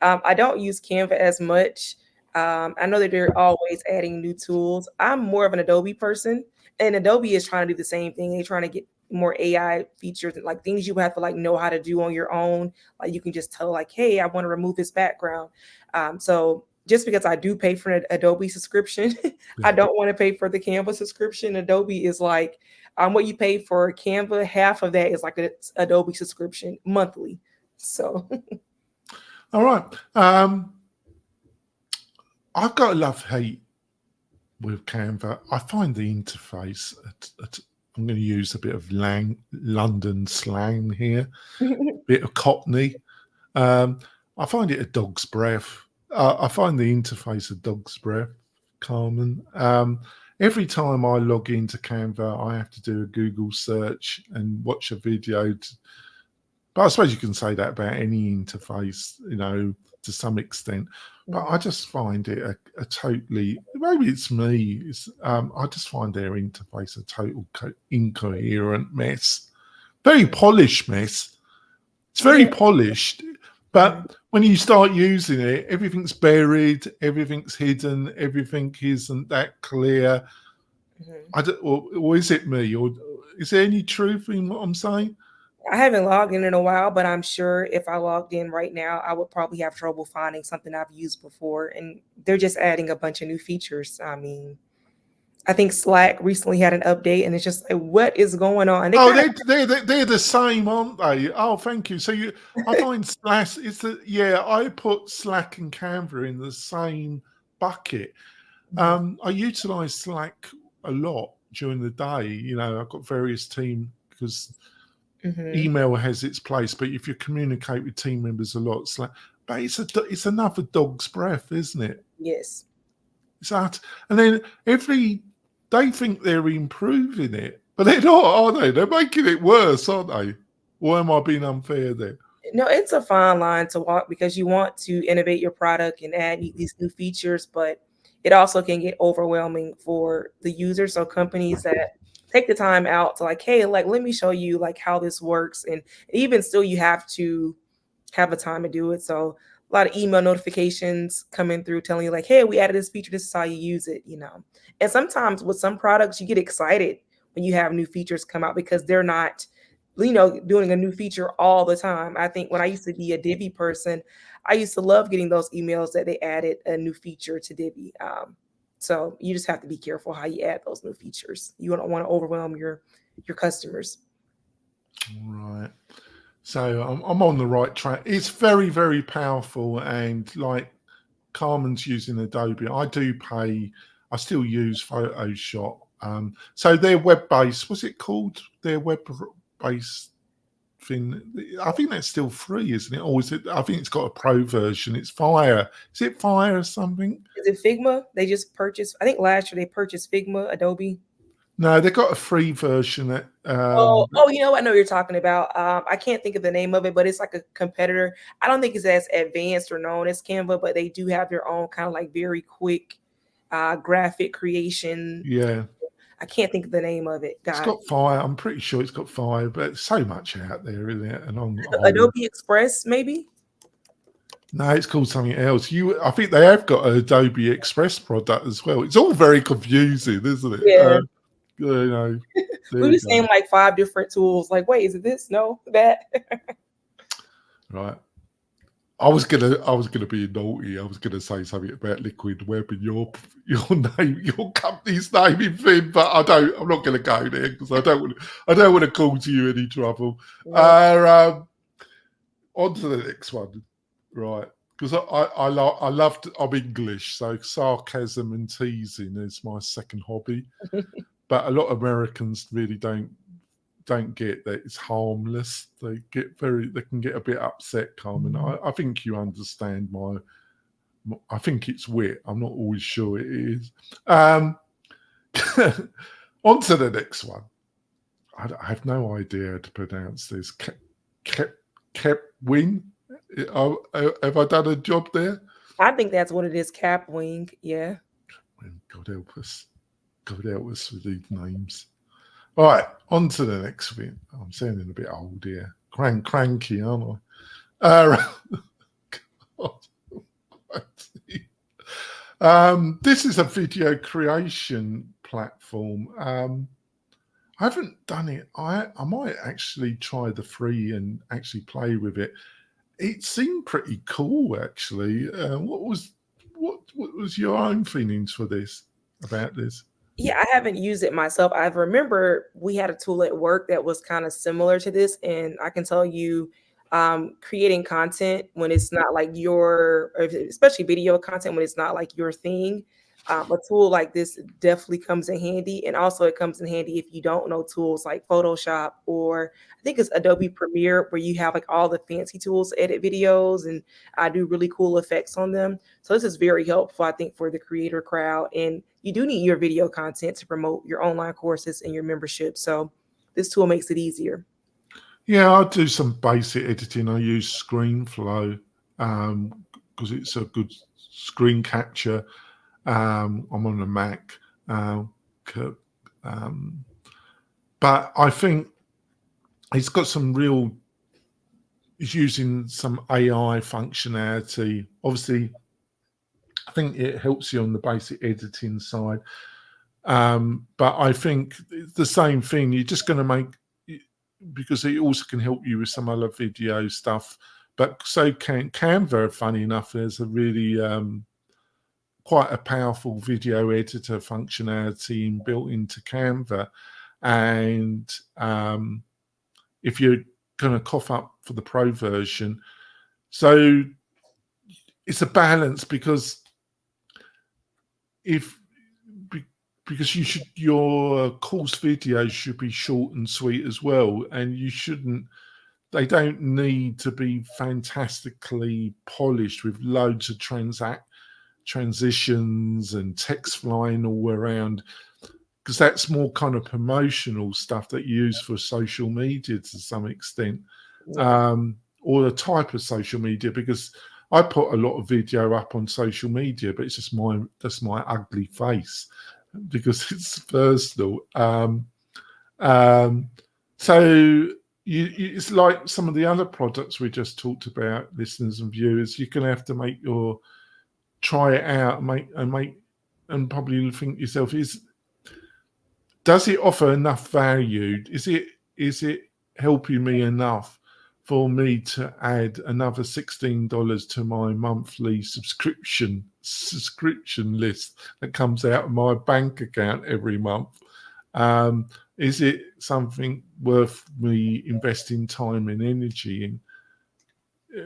I don't use Canva as much. I know that they're always adding new tools. I'm more of an Adobe person, and Adobe is trying to do the same thing. They're trying to get more AI features, like things you have to like know how to do on your own. Like you can just tell like, hey, I want to remove this background. So just because I do pay for an Adobe subscription, I don't want to pay for the Canva subscription. Adobe is like what you pay for Canva, half of that is like an Adobe subscription monthly. So all right. I've got a love-hate with Canva. I find the interface, I'm going to use a bit of London slang here, a bit of Cockney. I find it a dog's breath. I find the interface a dog's breath, Karmen. Every time I log into Canva, I have to do a Google search and watch a video. But I suppose you can say that about any interface, to some extent. But I just find it a totally, maybe it's me, I just find their interface a total incoherent mess. Very polished mess. It's very polished. But when you start using it, everything's buried, everything's hidden, everything isn't that clear. Or is it me? Or is there any truth in what I'm saying? I haven't logged in a while, but I'm sure if I logged in right now, I would probably have trouble finding something I've used before. And they're just adding a bunch of new features. I mean, I think Slack recently had an update, and it's just like, what is going on? They're the same, aren't they? Oh, thank you. So I find Slack. I put Slack and Canva in the same bucket. I utilize Slack a lot during the day. I've got various team because email has its place, but if you communicate with team members a lot, Slack. But it's another dog's breath, isn't it? Yes. It's that, and then they think they're improving it, but they're not, are they? They're making it worse, aren't they? Or am I being unfair there? No, it's a fine line to walk because you want to innovate your product and add these new features, but it also can get overwhelming for the user. So companies that take the time out to like, hey, like, let me show you like how this works. And even still, you have to have the time to do it. So a lot of email notifications coming through telling you like, hey, we added this feature. This is how you use it, And sometimes with some products, you get excited when you have new features come out because they're not, doing a new feature all the time. I think when I used to be a Divi person, I used to love getting those emails that they added a new feature to Divi. So you just have to be careful how you add those new features. You don't want to overwhelm your customers. Right. So I'm on the right track. It's very, very powerful. And like Carmen's using Adobe, I still use Photoshop. So they're web-based. What's it called? Their web-based thing. I think that's still free, isn't it? Or is it? I think it's got a pro version. It's Fire. Is it Fire or something? Is it Figma? They just purchased. I think last year they purchased Figma, Adobe. No, they got a free version. You know what? I know what you're talking about. I can't think of the name of it, but it's like a competitor. I don't think it's as advanced or known as Canva, but they do have their own kind of like very quick graphic creation. Yeah. I can't think of the name of it. It's got Fire. I'm pretty sure it's got Fire, but it's so much out there, isn't it? And Adobe Express, maybe? No, it's called something else. I think they have got an Adobe Express product as well. It's all very confusing, isn't it? Yeah. We were saying like 5 different tools. Like, wait, is it this? No, that. Right. I was gonna be naughty. I was gonna say something about Liquid Web and your name, your company's name in thing, but I'm not gonna go there because I don't want to cause you any trouble. Yeah. On to the next one. Right. because I'm English, so sarcasm and teasing is my second hobby. But a lot of Americans really don't get that it's harmless. They can get a bit upset, Carmen. I think you understand I think it's wit. I'm not always sure it is. On to the next one. I have no idea how to pronounce this. Wing. Have I done a job there? I think that's what it is. Cap wing. Yeah. God help us. God help us with these names. All right, on to the next thing. I'm sounding a bit old here. Cranky, aren't I? God. This is a video creation platform. I haven't done it. I might actually try the free and actually play with it. It seemed pretty cool, actually. What was your own feelings for this? About this? Yeah, I haven't used it myself. I remember we had a tool at work that was kind of similar to this, and I can tell you, creating content when it's not like especially video content when it's not like your thing, a tool like this definitely comes in handy. And also it comes in handy if you don't know tools like Photoshop, or I think it's Adobe Premiere, where you have like all the fancy tools to edit videos and I do really cool effects on them. So this is very helpful, I think, for the creator crowd. And you do need your video content to promote your online courses and your membership. So this tool makes it easier. Yeah, I do some basic editing. I use ScreenFlow because it's a good screen capture. I'm on a Mac, but I think it's got it's using some AI functionality. Obviously, I think it helps you on the basic editing side. But I think it's the same thing. You're just going to make, because it also can help you with some other video stuff. But so can Canva, funny enough, there's a really quite a powerful video editor functionality built into Canva. And if you're going to cough up for the pro version, so it's a balance, because your course videos should be short and sweet as well, and they don't need to be fantastically polished with loads of transitions and text flying all around, because that's more kind of promotional stuff that you use for social media to some extent, or the type of social media, because I put a lot of video up on social media, but it's just that's my ugly face, because it's personal. So it's like some of the other products we just talked about, listeners and viewers. You're going to have to try it out, and probably think yourself, does it offer enough value? Is it helping me enough for me to add another $16 to my monthly subscription list that comes out of my bank account every month? Is it something worth me investing time and energy in?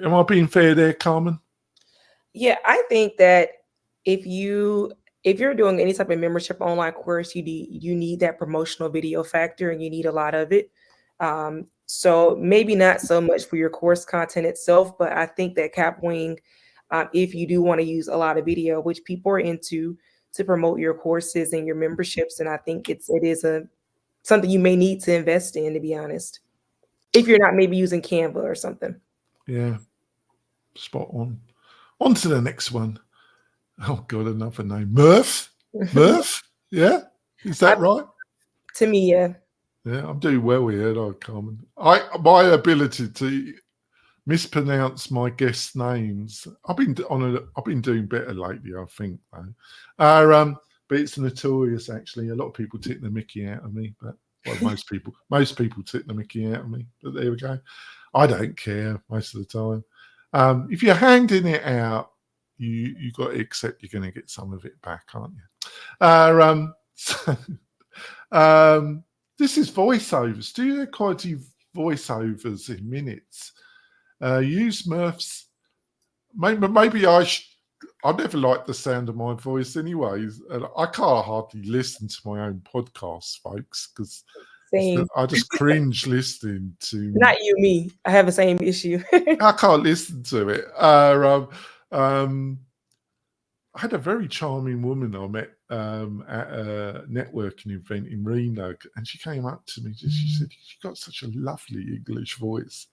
Am I being fair there, Karmen? Yeah, I think that if you're doing any type of membership online course, you need that promotional video factor, and you need a lot of it. So maybe not so much for your course content itself, but I think that Capwing, if you do want to use a lot of video, which people are into, to promote your courses and your memberships, and I think it is something you may need to invest in, to be honest, if you're not maybe using Canva or something. Yeah, spot on. On to the next one. Oh God, another name. Murph? Yeah? Is that right? To me, yeah. Yeah, I'm doing well here, Carmen. My ability to mispronounce my guests' names. I've been doing better lately, I think, though. But it's notorious, actually. A lot of people take the mickey out of me, but most people take the mickey out of me. But there we go. I don't care most of the time. If you're handing it out, you got to accept you're going to get some of it back, aren't you? This is voiceovers. Studio quality voiceovers in minutes. Use Murph's maybe I never liked the sound of my voice anyways, and I can't hardly listen to my own podcasts, folks, because Same. I just cringe listening to. Not you, me. I have the same issue. I can't listen to it. I had a very charming woman I met at a networking event in Reno, and she came up to me. She said, "You've got such a lovely English voice,"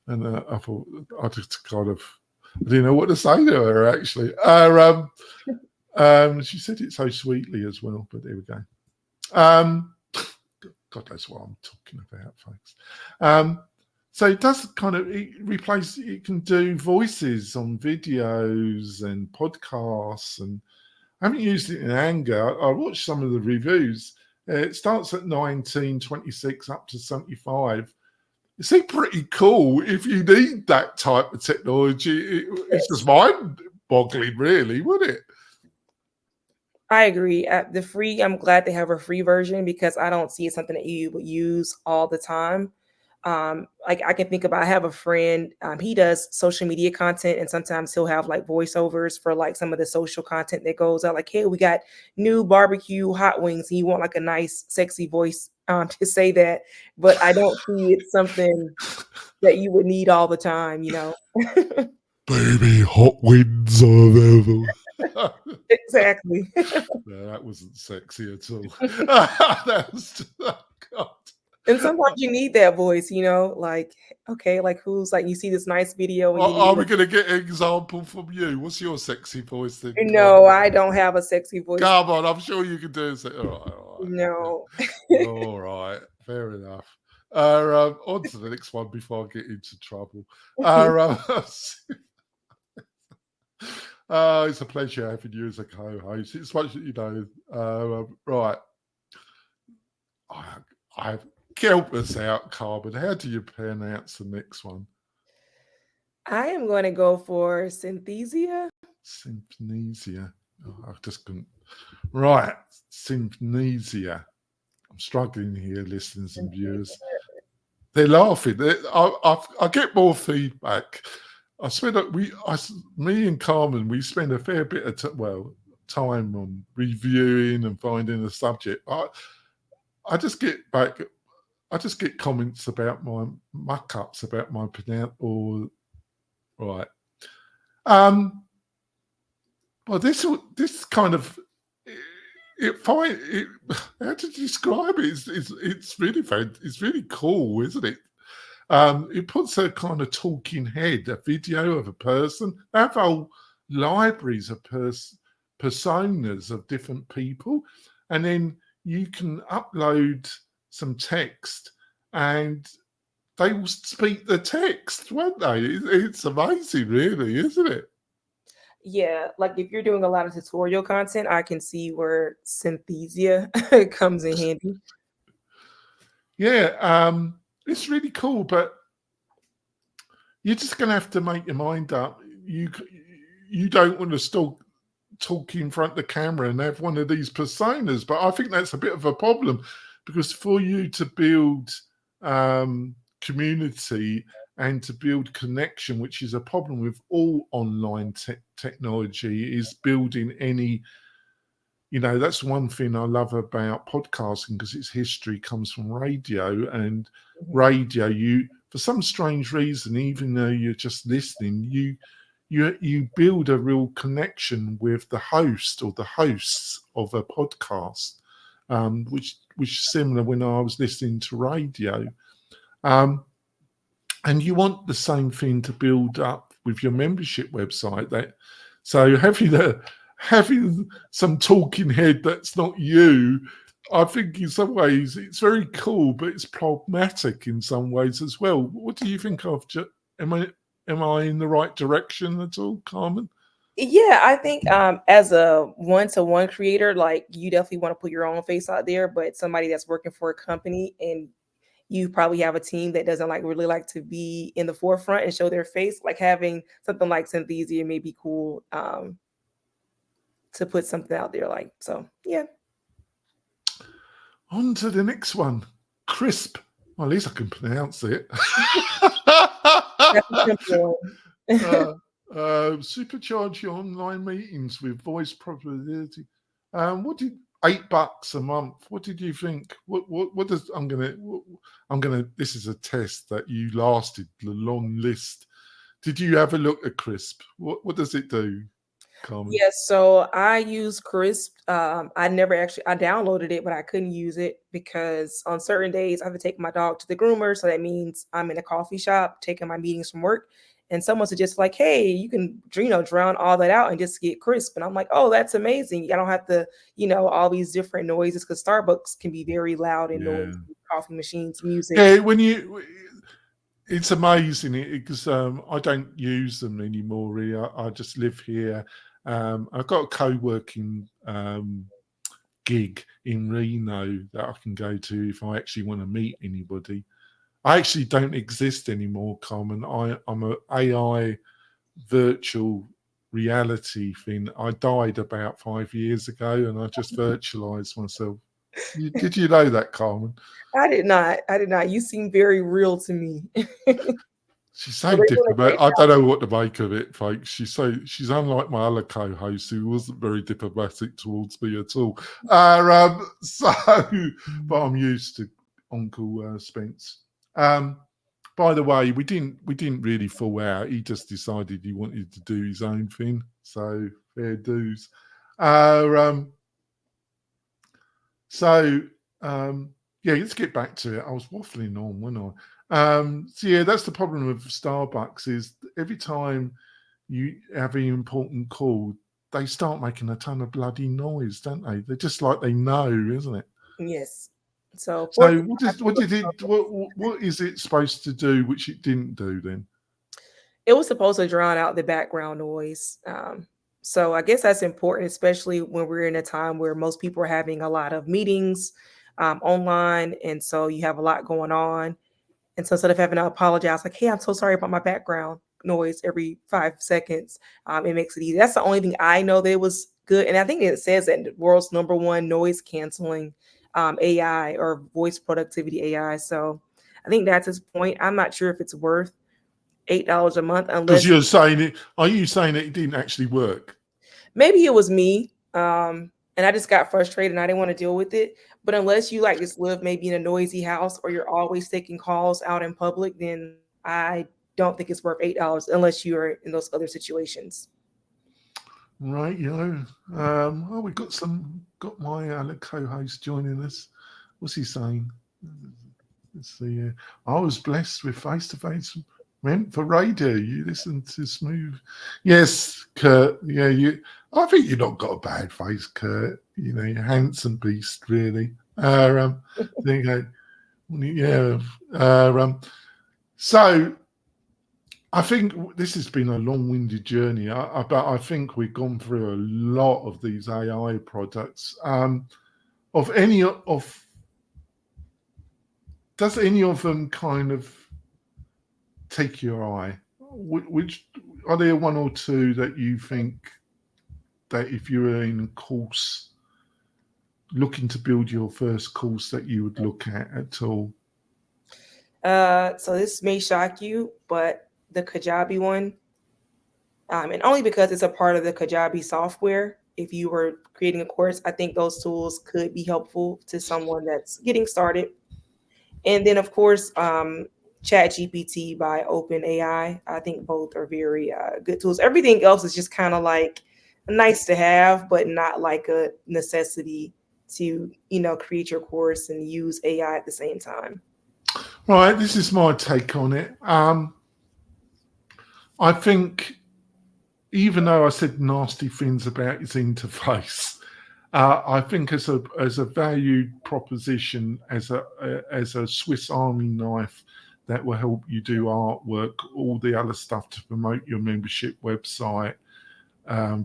and I thought I just kind of I didn't know what to say to her actually. She said it so sweetly as well, but there we go. God knows what I'm talking about, folks. So it does kind of it can do voices on videos and podcasts, and I haven't used it in anger. I watched some of the reviews. It starts at 1926 up to 75. It's pretty cool if you need that type of technology. It's just mind-boggling, really, wouldn't it? I agree. I'm glad they have a free version because I don't see it something that you would use all the time. Like I can think about, I have a friend, he does social media content, and sometimes he'll have like voiceovers for like some of the social content that goes out, like, hey, we got new barbecue hot wings, and you want like a nice sexy voice to say that, but I don't see it something that you would need all the time, you know. Baby, hot wings are available. Exactly. No, that wasn't sexy at all. That was just, oh God. And sometimes you need that voice, you know, like, okay, like who's like, you see this nice video and you Are need we going to get an example from you? What's your sexy voice then? No, I don't have a sexy voice. Come on, I'm sure you can do it. All right. No. All right, fair enough. On to the next one before I get into trouble. It's a pleasure having you as a co-host. It's much that you know. Right. I've helped us out, Karmen. How do you pronounce the next one? I am going to go for Synthesia. Sympnesia. Oh, I just couldn't. Right, Sympnesia. I'm struggling here, listeners and viewers. They're laughing. I get more feedback. Me and Karmen, we spend a fair bit of time on reviewing and finding a subject. I just get comments about my muck-ups, about my right. Well, this kind of how to describe it? It's really cool, isn't it? It puts a kind of talking head, a video of a person. They have whole libraries of personas of different people, and then you can upload some text, and they will speak the text, won't they? It's amazing, really, isn't it? Yeah, like if you're doing a lot of tutorial content, I can see where Synthesia comes in handy. Yeah, it's really cool, but you're just going to have to make your mind up. You don't want to talk in front of the camera and have one of these personas, but I think that's a bit of a problem, because for you to build community and to build connection, which is a problem with all online technology, is building any, that's one thing I love about podcasting, because its history comes from radio, and radio, for some strange reason, even though you're just listening, you build a real connection with the host or the hosts of a podcast, which is similar when I was listening to radio. And you want the same thing to build up with your membership website. So having some talking head that's not you, I think in some ways it's very cool, but it's problematic in some ways as well. What do you think of? Am I in the right direction at all, Karmen? Yeah, I think as a one-to-one creator, like you definitely want to put your own face out there, but somebody that's working for a company and you probably have a team that doesn't really like to be in the forefront and show their face, like having something like Synthesia may be cool to put something out there so. Yeah. On to the next one. Crisp. Well, at least I can pronounce it. That's a simple one. Supercharge your online meetings with voice probability. What did $8 a month? What did you think? What does I'm gonna this is a test that you lasted the long list. Did you have a look at Crisp? What does it do, Carmen? Yes, so I use Crisp. I never actually I downloaded it, but I couldn't use it because on certain days I have to take my dog to the groomer. So that means I'm in a coffee shop taking my meetings from work. And someone suggests like, hey, you can, drown all that out and just get Crisp. And I'm like, oh, that's amazing. I don't have to, all these different noises because Starbucks can be very loud and noisy, Yeah. coffee machines, music. Yeah, it's amazing because I don't use them anymore. Really. I just live here. I've got a co-working gig in Reno that I can go to if I actually want to meet anybody. I actually don't exist anymore, Carmen. I'm an AI virtual reality thing. I died about 5 years ago and I just virtualized myself. Did you know that, Carmen? I did not. I did not. You seem very real to me. She's So so they're doing a diplomatic. great I job. don't know what to make of it, folks. She's unlike my other co-host who wasn't very diplomatic towards me at all. But I'm used to Uncle Spence. By the way, we didn't really fall out. He just decided he wanted to do his own thing. So fair dues. Yeah, let's get back to it. I was waffling on, wasn't I? So yeah, that's the problem with Starbucks is every time you have an important call, they start making a ton of bloody noise, don't they? They're just like they know, isn't it? Yes. So So what is it supposed to do which it didn't do then? it was supposed to drown out the background noise. So I guess that's important, especially when we're in a time where most people are having a lot of meetings online, and so you have a lot going on. And so instead of having to apologize, like, hey, I'm so sorry about my background noise every 5 seconds, it makes it easy. That's the only thing I know that it was good. And I think it says that the world's #1 noise canceling AI or voice productivity AI. So I think that's his point. I'm not sure if it's worth $8 a month Because unless you're saying it. Are you saying that it didn't actually work? maybe it was me. And I just got frustrated and I didn't want to deal with it. But unless you like just live maybe in a noisy house or you're always taking calls out in public, then I don't think it's worth $8 unless you're in those other situations. Right, we got my co-host joining us. What's he saying? Let's see. I was blessed with face-to-face meant for radio. You listen to smooth. Yes, Kurt. Yeah, I think you've not got a bad face, Kurt. You're a handsome beast, really. There you go. Yeah. So I think this has been a long-winded journey, but I think we've gone through a lot of these AI products. Does any of them kind of take your eye? Which are there one or two that you think that if you were in a course looking to build your first course that you would look at all? So this may shock you, but the Kajabi one, and only because it's a part of the Kajabi software. If you were creating a course, I think those tools could be helpful to someone that's getting started. And then, of course, Chat GPT by OpenAI. I think both are very good tools. Everything else is just kind of like nice to have, but not like a necessity to, create your course and use AI at the same time. Right, this is my take on it. I think even though I said nasty things about its interface, I think as a valued proposition, as a Swiss Army knife that will help you do artwork, all the other stuff to promote your membership website,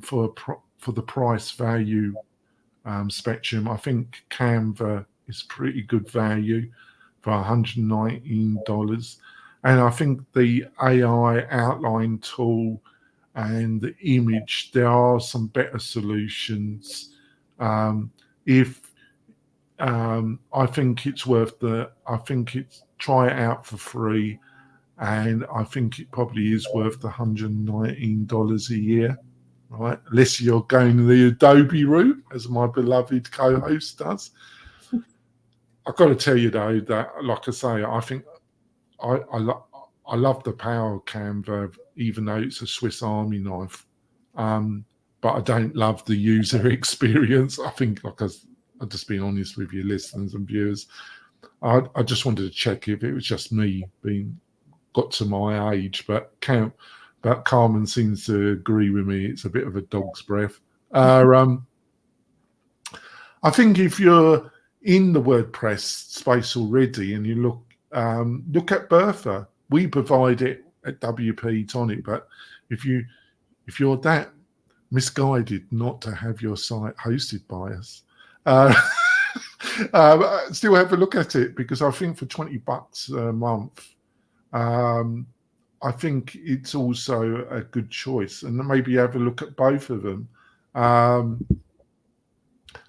for the price value spectrum, I think Canva is pretty good value for $119. And I think the AI outline tool and the image, there are some better solutions. If I think it's worth try it out for free. and I think it probably is worth the $119 a year, right? Unless you're going the Adobe route, as my beloved co-host does. I've got to tell you though that, like I say, I think I love the power of Canva, even though it's a Swiss Army knife. But I don't love the user experience. I think, I'll just be honest with you, listeners and viewers. I just wanted to check if it was just me being got to my age, but Karmen seems to agree with me. It's a bit of a dog's breath. I think if you're in the WordPress space already and you look at Bertha, we provide it at WP-Tonic, but if you're that misguided not to have your site hosted by us, still have a look at it, because I think for $20 a month, I think it's also a good choice, and maybe have a look at both of them.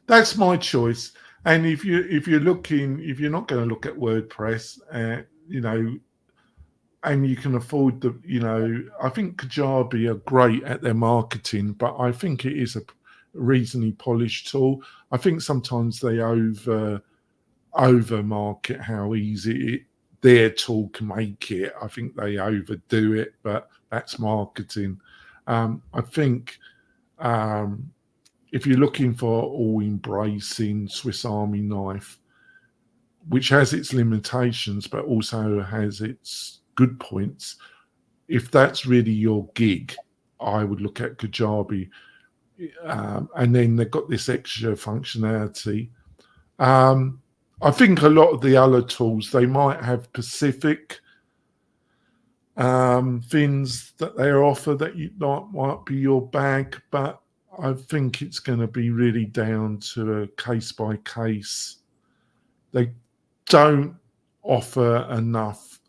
That's my choice. And if you're not going to look at WordPress, and you can afford I think Kajabi are great at their marketing, but I think it is a reasonably polished tool. I think sometimes they over market how easy their tool can make it. I think they overdo it, but that's marketing. I think if you're looking for all-embracing Swiss Army knife, which has its limitations but also has its good points, if that's really your gig, I would look at Kajabi. And then they've got this extra functionality. I think a lot of the other tools, they might have specific things that they offer that might be your bag, but I think it's going to be really down to a case by case. They don't offer enough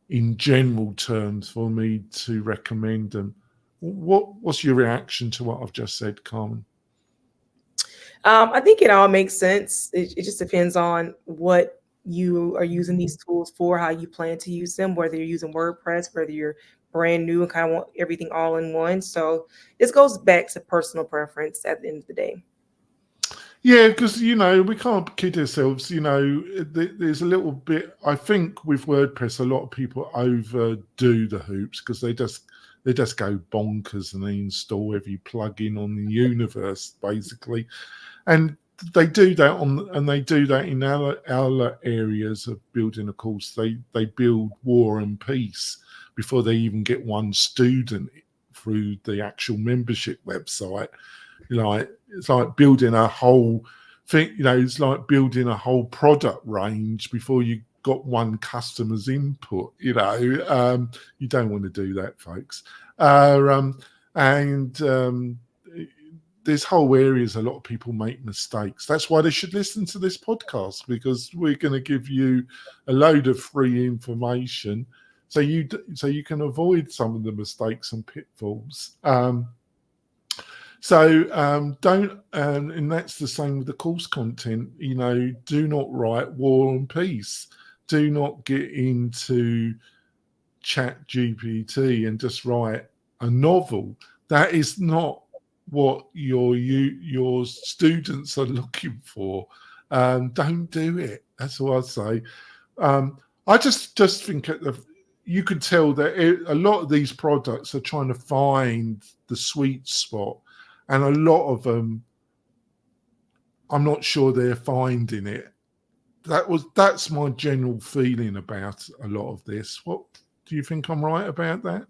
in general terms for me to recommend them. What's your reaction to what I've just said, Karmen? I think it all makes sense. It just depends on what you are using these tools for, how you plan to use them, whether you're using WordPress, whether you're brand new and kind of want everything all in one. So this goes back to personal preference at the end of the day. Yeah, because, we can't kid ourselves. There's a little bit, I think with WordPress, a lot of people overdo the hoops because they just go bonkers and they install every plugin on the universe, basically. And they do that in other areas of building a course. They build War and Peace before they even get one student through the actual membership website. It's like building a whole thing. It's like building a whole product range before you got one customer's input. You don't want to do that, folks. There's whole areas a lot of people make mistakes. That's why they should listen to this podcast, because we're going to give you a load of free information so you can avoid some of the mistakes and pitfalls. Don't, and that's the same with the course content. Do not write War and Peace. Do not get into Chat GPT and just write a novel. That is not what your students are looking for. Don't do it. That's all I'd say. I just think you can tell that a lot of these products are trying to find the sweet spot, and a lot of them, I'm not sure they're finding it. That's my general feeling about a lot of this. What do you think? I'm right about that?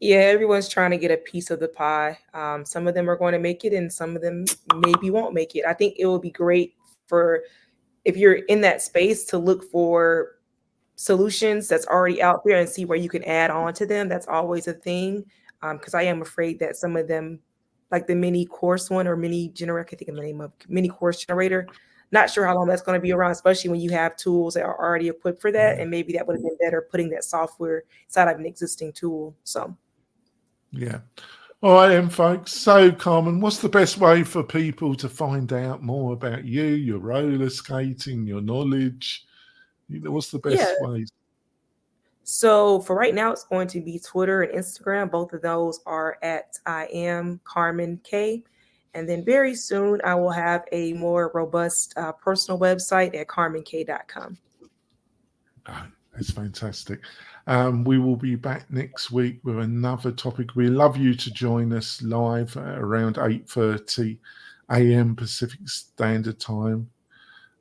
Yeah, everyone's trying to get a piece of the pie. Some of them are going to make it, and some of them maybe won't make it. I think it will be great for, if you're in that space, to look for solutions that's already out there and see where you can add on to them. That's always a thing, because I am afraid that some of them, like the mini course one or mini generator, I can think of the name of mini course generator. Not sure how long that's going to be around, especially when you have tools that are already equipped for that. And maybe that would have been better putting that software inside of an existing tool. So, yeah. All right, then, folks. So, Karmen, what's the best way for people to find out more about you, your roller skating, your knowledge? What's the best way? So for right now, it's going to be Twitter and Instagram. Both of those are at I am Karmen K. And then very soon, I will have a more robust personal website at karmenk.com. Oh, that's fantastic. We will be back next week with another topic. We love you to join us live at around 8:30 a.m. Pacific Standard Time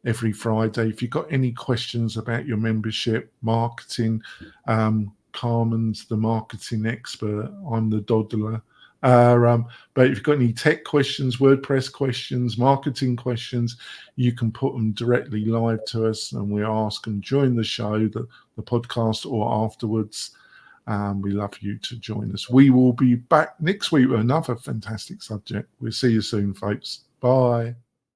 every Friday. If you've got any questions about your membership, marketing, Carmen's the marketing expert. I'm the dawdler. But if you've got any tech questions, WordPress questions, marketing questions, you can put them directly live to us and we ask them during the show, the podcast, or afterwards. We love you to join us. We will be back next week with another fantastic subject. We'll see you soon, folks. Bye.